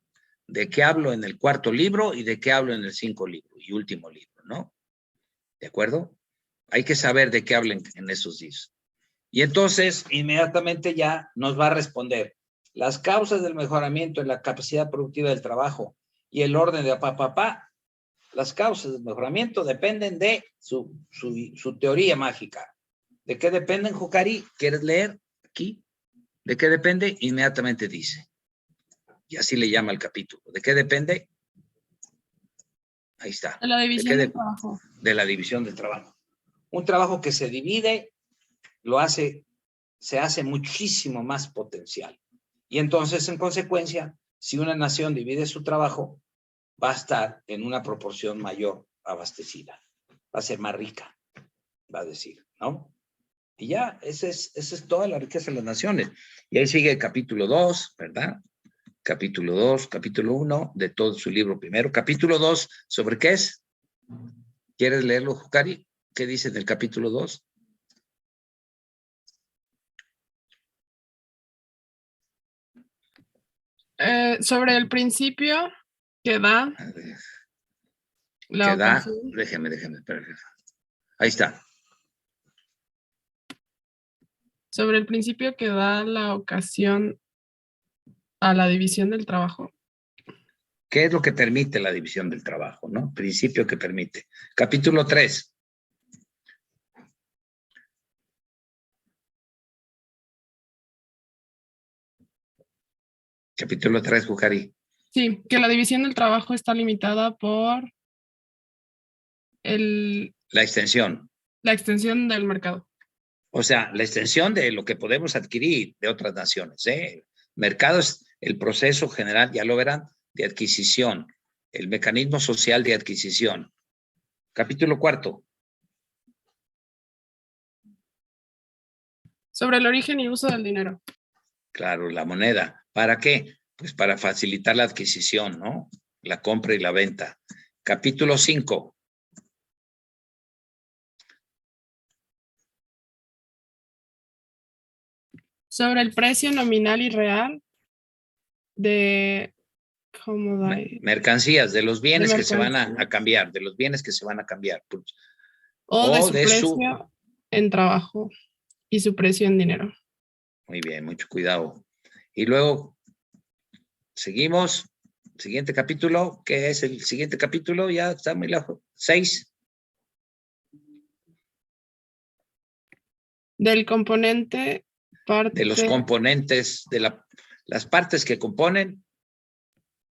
¿De qué hablo en el cuarto libro? ¿Y de qué hablo en el 5 libro y último libro, ¿no? ¿De acuerdo? Hay que saber de qué hablen en esos días. Y entonces, inmediatamente ya nos va a responder las causas del mejoramiento en la capacidad productiva del trabajo y el orden de papá. Las causas del mejoramiento dependen de su teoría mágica. ¿De qué dependen, Jucari? ¿Quieres leer aquí? ¿De qué depende? Inmediatamente dice. Y así le llama el capítulo. ¿De qué depende? Ahí está. De la división del trabajo. De la división del trabajo. Un trabajo que se divide, se hace muchísimo más potencial. Y entonces, en consecuencia, si una nación divide su trabajo, va a estar en una proporción mayor abastecida. Va a ser más rica, va a decir, ¿no? Y ya, esa es toda la riqueza de las naciones. Y ahí sigue el capítulo 2, ¿verdad? Capítulo 2, capítulo 1 de todo su libro primero. Capítulo 2, ¿sobre qué es? ¿Quieres leerlo, Jucari? ¿Qué dice del capítulo 2? Sobre el principio que da la ocasión. Déjeme, espérame. Ahí está. Sobre el principio que da la ocasión a la división del trabajo. ¿Qué es lo que permite la división del trabajo, no? Principio que permite. Capítulo 3. Capítulo 3, Jucari. Sí, que la división del trabajo está limitada por la extensión. La extensión del mercado. O sea, la extensión de lo que podemos adquirir de otras naciones. Mercado es el proceso general, ya lo verán, de adquisición, el mecanismo social de adquisición. Capítulo 4. Sobre el origen y uso del dinero. Claro, la moneda. ¿Para qué? Pues para facilitar la adquisición, ¿no? La compra y la venta. Capítulo 5. Sobre el precio nominal y real de mercancías, de los bienes que se van a cambiar, de los bienes que se van a cambiar. O de su precio en trabajo y su precio en dinero. Muy bien, mucho cuidado. Y luego, seguimos. Siguiente capítulo, ¿qué es el siguiente capítulo? Ya está muy lejos. 6. Del componente parte. De los componentes, de las partes que componen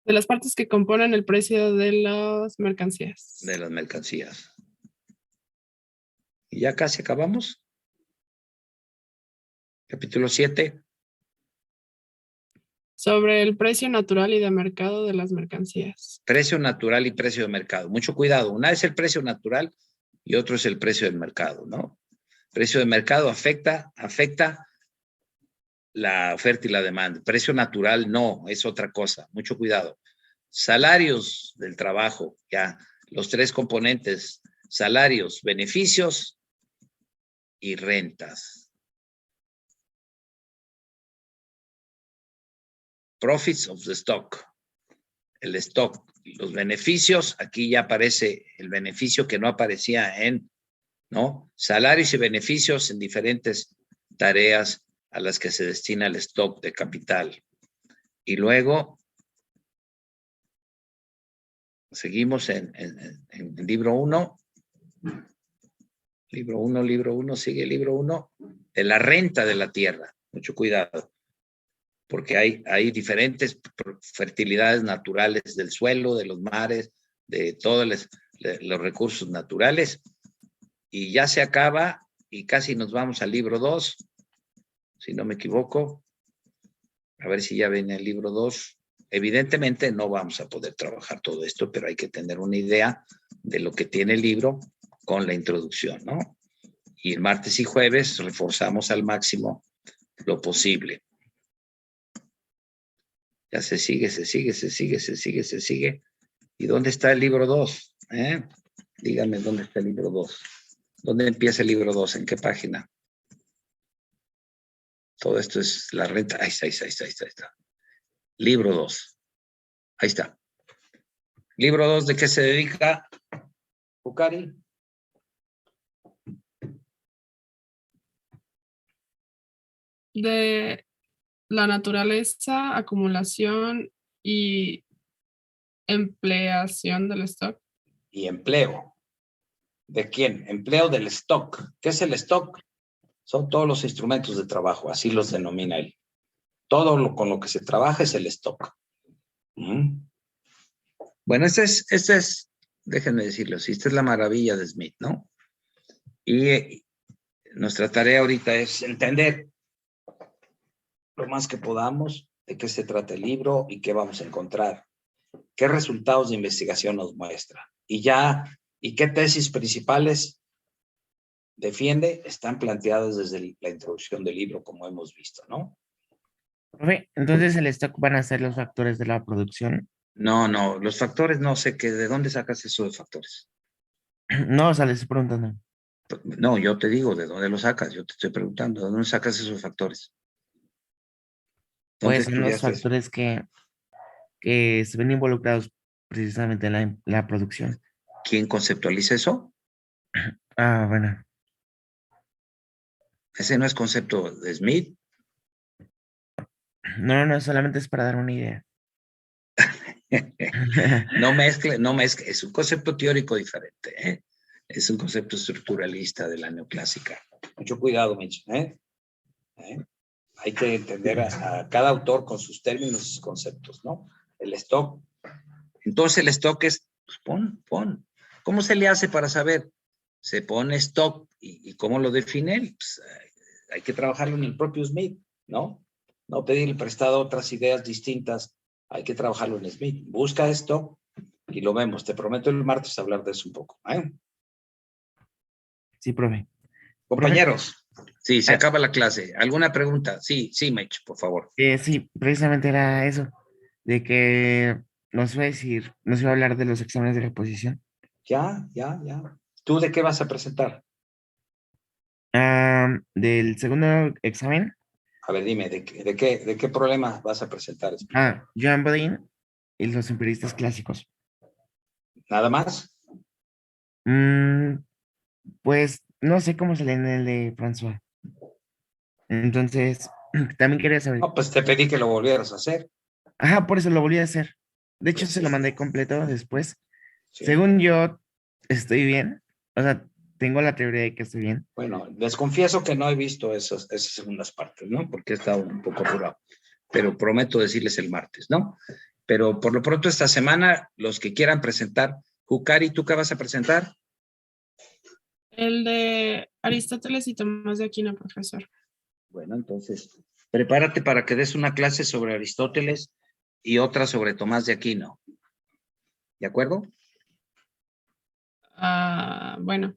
De las partes que componen el precio de las mercancías. De las mercancías. Y ya casi acabamos. Capítulo 7. Sobre el precio natural y de mercado de las mercancías. Precio natural y precio de mercado. Mucho cuidado. Una es el precio natural y otro es el precio del mercado, ¿no? Precio de mercado afecta la oferta y la demanda. Precio natural no, es otra cosa. Mucho cuidado. Salarios del trabajo, ya. Los tres componentes. Salarios, beneficios y rentas. Profits of the stock. El stock, los beneficios, aquí ya aparece el beneficio que no aparecía ¿no? Salarios y beneficios en diferentes tareas a las que se destina el stock de capital. Y luego seguimos en libro 1. Libro 1, sigue libro 1, de la renta de la tierra. Mucho cuidado, porque hay diferentes fertilidades naturales del suelo, de los mares, de todos los recursos naturales. Y ya se acaba y casi nos vamos al libro 2, si no me equivoco. A ver si ya viene el libro 2. Evidentemente no vamos a poder trabajar todo esto, pero hay que tener una idea de lo que tiene el libro con la introducción, ¿no? Y el martes y jueves reforzamos al máximo lo posible. Ya se sigue. ¿Y dónde está el libro 2? Díganme dónde está el libro 2. ¿Dónde empieza el libro 2? ¿En qué página? Todo esto es la renta. Ahí está. Libro 2. Ahí está. Libro 2, ¿de qué se dedica? Bucari. De la naturaleza, acumulación y empleación del stock. Y empleo. ¿De quién? Empleo del stock. ¿Qué es el stock? Son todos los instrumentos de trabajo, así los denomina él. Todo con lo que se trabaja es el stock. Bueno, esta es, déjenme decirlo así, esta es la maravilla de Smith, ¿no? Y nuestra tarea ahorita es entender lo más que podamos de qué se trata el libro y qué vamos a encontrar. ¿Qué resultados de investigación nos muestra? Y qué tesis principales defiende, están planteadas desde la introducción del libro, como hemos visto, ¿no? Profe, entonces el stock van a ser los factores de la producción. No, los factores no sé ¿de dónde sacas eso de factores? No, o sea, les estoy preguntando. No, yo te digo, ¿de dónde lo sacas? Yo te estoy preguntando, ¿de dónde sacas esos factores? Pues son los factores que se ven involucrados precisamente en la producción. ¿Quién conceptualiza eso? Ah, bueno. Ese no es concepto de Smith. No, solamente es para dar una idea. No mezcle, es un concepto teórico diferente, ¿eh? Es un concepto estructuralista de la neoclásica. Mucho cuidado, Mitch, ¿eh? Hay que entender a cada autor con sus términos y sus conceptos, ¿no? El stock. Entonces el stock es, pues pon. ¿Cómo se le hace para saber? Se pone stock y ¿cómo lo define él? Pues, hay que trabajarlo en el propio Smith, ¿no? No pedirle prestado otras ideas distintas. Hay que trabajarlo en Smith. Busca esto y lo vemos. Te prometo el martes hablar de eso un poco, ¿eh? Sí, profe. Compañeros, sí, se acaba la clase. ¿Alguna pregunta? Sí, Mitch, por favor. Sí, precisamente era eso, de que nos iba a hablar de los exámenes de reposición. Ya. ¿Tú de qué vas a presentar? Del segundo examen. A ver, dime, ¿de qué problema vas a presentar? Joan Bodin y los empiristas clásicos. ¿Nada más? Pues no sé cómo se lee en el de François. Entonces, también quería saber. No, pues te pedí que lo volvieras a hacer. Ajá, por eso lo volví a hacer. De hecho, Pues se sí. lo mandé completo después. Sí. Según yo, estoy bien. O sea, tengo la teoría de que estoy bien. Bueno, les confieso que no he visto esas segundas partes, ¿no? Porque he estado un poco apurado. Pero prometo decirles el martes, ¿no? Pero por lo pronto esta semana, los que quieran presentar, Jukari, ¿tú qué vas a presentar? El de Aristóteles y Tomás de Aquino, profesor. Bueno, entonces, prepárate para que des una clase sobre Aristóteles y otra sobre Tomás de Aquino. ¿De acuerdo? Bueno,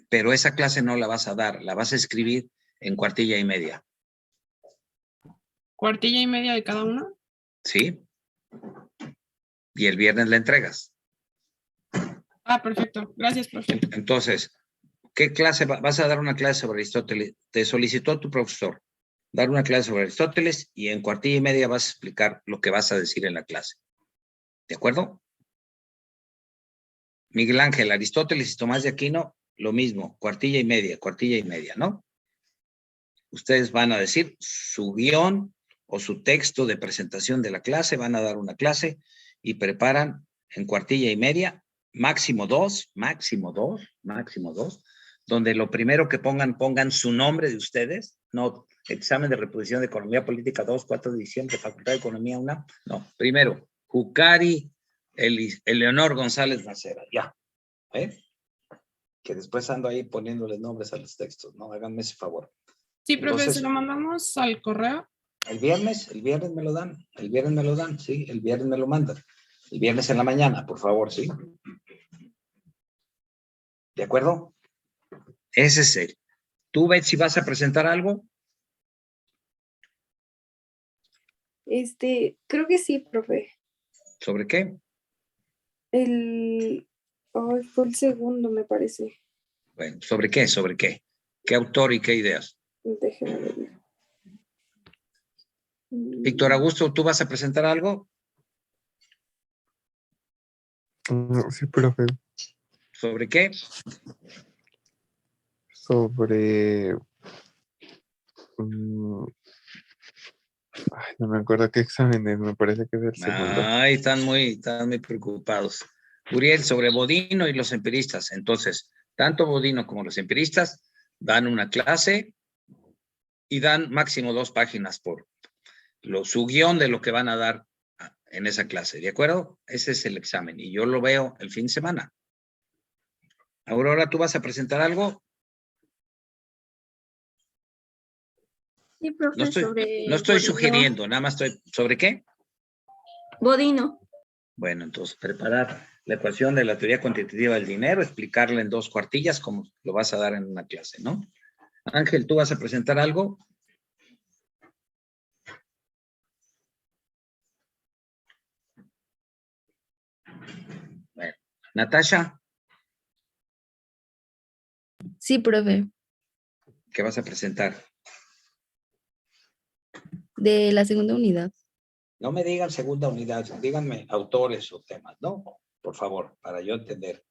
Pero esa clase no la vas a dar, la vas a escribir en cuartilla y media. ¿cuartilla y media de cada uno? ¿Sí? Y el viernes la entregas. Perfecto. Gracias, profe. Entonces, ¿qué clase vas a dar? Una clase sobre Aristóteles. Te solicitó tu profesor dar una clase sobre Aristóteles y en cuartilla y media vas a explicar lo que vas a decir en la clase. ¿De acuerdo? Miguel Ángel, Aristóteles y Tomás de Aquino, lo mismo, cuartilla y media, ¿no? Ustedes van a decir su guión o su texto de presentación de la clase, van a dar una clase y preparan en cuartilla y media, máximo dos, donde lo primero que pongan su nombre de ustedes, no examen de reposición de Economía Política 2, 4 de diciembre, Facultad de Economía UNAM, no, primero, Jukari, Eleonor González Nacera, ya, ¿eh? Que después ando ahí poniéndoles nombres a los textos, ¿no? Háganme ese favor. Sí, profe, Entonces, ¿se lo mandamos al correo? el viernes me lo dan, sí, el viernes me lo mandan. El viernes en la mañana, por favor, ¿sí? ¿De acuerdo? Ese es el. ¿Tú, Betsy, vas a presentar algo? Creo que sí, profe. ¿Sobre qué? Fue el segundo, me parece. Bueno, ¿sobre qué? ¿Qué autor y qué ideas? Déjeme ver. Víctor Augusto, ¿tú vas a presentar algo? Sí, profe. ¿Sobre qué? Sobre... no me acuerdo qué examen es, me parece que es el segundo. Ay, están muy preocupados. Uriel, sobre Bodino y los empiristas. Entonces, tanto Bodino como los empiristas dan una clase y dan máximo 2 páginas por su guión de lo que van a dar en esa clase, ¿de acuerdo? Ese es el examen y yo lo veo el fin de semana. Aurora, ¿tú vas a presentar algo? Sí, profe, No estoy sugiriendo, nada más estoy... ¿Sobre qué? Bodino. Bueno, entonces preparar la ecuación de la teoría cuantitativa del dinero, explicarla en 2 cuartillas como lo vas a dar en una clase, ¿no? Ángel, ¿tú vas a presentar algo? Bueno, Natasha, Sí, profe, ¿qué vas a presentar? de la segunda unidad. No me digan segunda unidad, díganme autores o temas, ¿no? Por favor, para yo entender.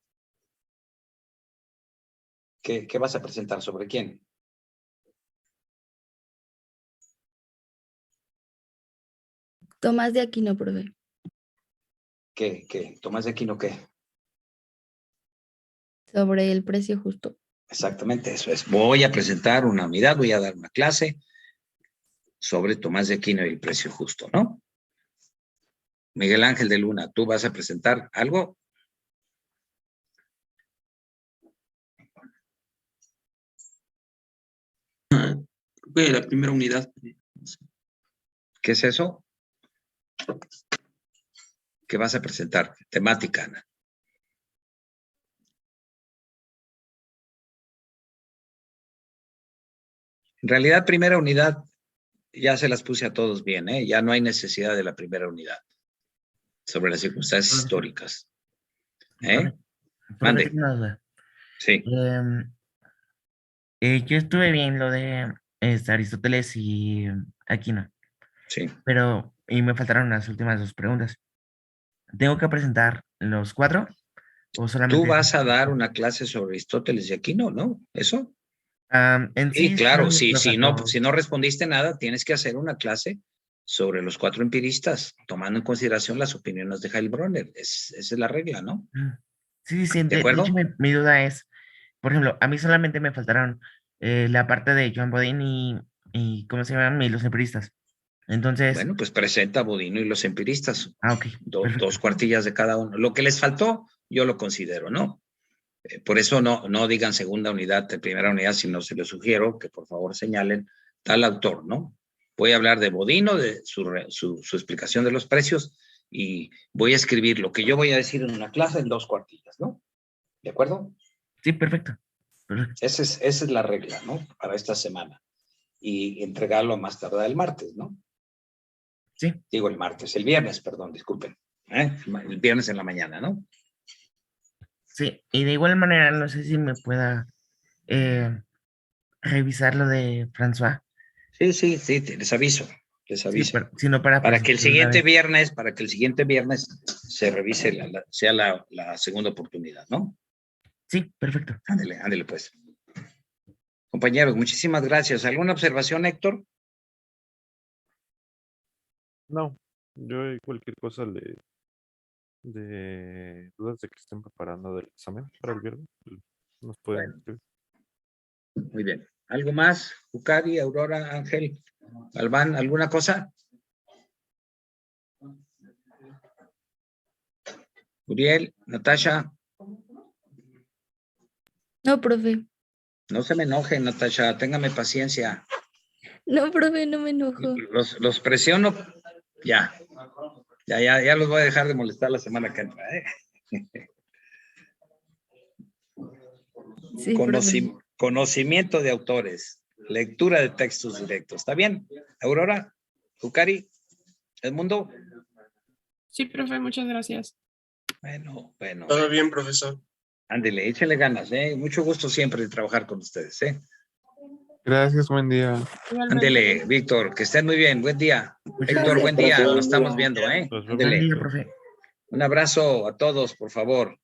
¿Qué vas a presentar? ¿Sobre quién? Tomás de Aquino, profe. ¿Qué? ¿Tomás de Aquino qué? Sobre el precio justo. Exactamente, eso es. Voy a presentar una unidad, voy a dar una clase sobre Tomás de Aquino y el precio justo, ¿no? Miguel Ángel de Luna, ¿tú vas a presentar algo? La primera unidad. ¿Qué es eso? ¿Qué vas a presentar? Temática, Ana. En realidad, primera unidad, ya se las puse a todos bien, ¿eh? Ya no hay necesidad de la primera unidad sobre las circunstancias históricas. ¿Eh? Mande. Tengo una duda. Sí. Yo estuve bien lo de Aristóteles y Aquino, Sí. pero y me faltaron las últimas 2 preguntas. ¿Tengo que presentar los 4 o solamente? Tú vas a dar una clase sobre Aristóteles y Aquino, ¿no? ¿Eso? En Sí, claro. solamente me faltó- Si no respondiste nada, tienes que hacer una clase sobre los 4 empiristas, tomando en consideración las opiniones de Heilbronner. Esa es la regla, ¿no? Sí, ¿De de acuerdo? hecho, mi duda es, por ejemplo, a mí solamente me faltaron la parte de Joan Bodin y ¿cómo se llaman? Y los empiristas. Entonces, Bueno, pues presenta Bodino y los empiristas. ok. Perfecto. 2 cuartillas de cada uno. Lo que les faltó, yo lo considero, ¿no? Por eso no digan segunda unidad de primera unidad, sino se les sugiero que por favor señalen tal autor, ¿no? Voy a hablar de Bodino, de su explicación de los precios, y voy a escribir lo que yo voy a decir en una clase en 2 cuartillas, ¿no? ¿De acuerdo? Sí, perfecto. Perfecto. Esa es la regla, ¿no? Para esta semana. Y entregarlo más tarde el martes, ¿no? Sí. Digo el martes, el viernes, perdón, disculpen. El viernes en la mañana, ¿no? Sí, y de igual manera, no sé si me pueda revisar lo de François. Sí, les aviso. Sí, sino para que el presentar una siguiente viernes se revise, sea la segunda oportunidad, ¿no? Sí, perfecto. Ándele pues. Compañeros, muchísimas gracias. ¿Alguna observación, Héctor? No, yo cualquier cosa de dudas de que estén preparando del examen para el viernes, nos pueden escribir. Muy bien. ¿Algo más? Ucari, Aurora, Ángel, Galván, ¿alguna cosa? Uriel, Natasha. No, profe. No se me enoje, Natasha, téngame paciencia. No, profe, no me enojo. Los presiono. Ya los voy a dejar de molestar la semana que entra, ¿eh? Sí, profe. Conocimiento de autores, lectura de textos directos. ¿Está bien? Aurora, Ucari, Edmundo. Sí, profe, muchas gracias. Bueno. Todo bien, profesor. Ándele, échenle ganas, ¿eh? Mucho gusto siempre de trabajar con ustedes, ¿eh? Gracias, buen día. Ándele, Víctor, que estén muy bien. Buen día. Muchas Héctor, gracias, buen día. profe. Nos estamos viendo, ¿eh? Nos vemos. Buen Ándele. día, profe. Un abrazo a todos, por favor.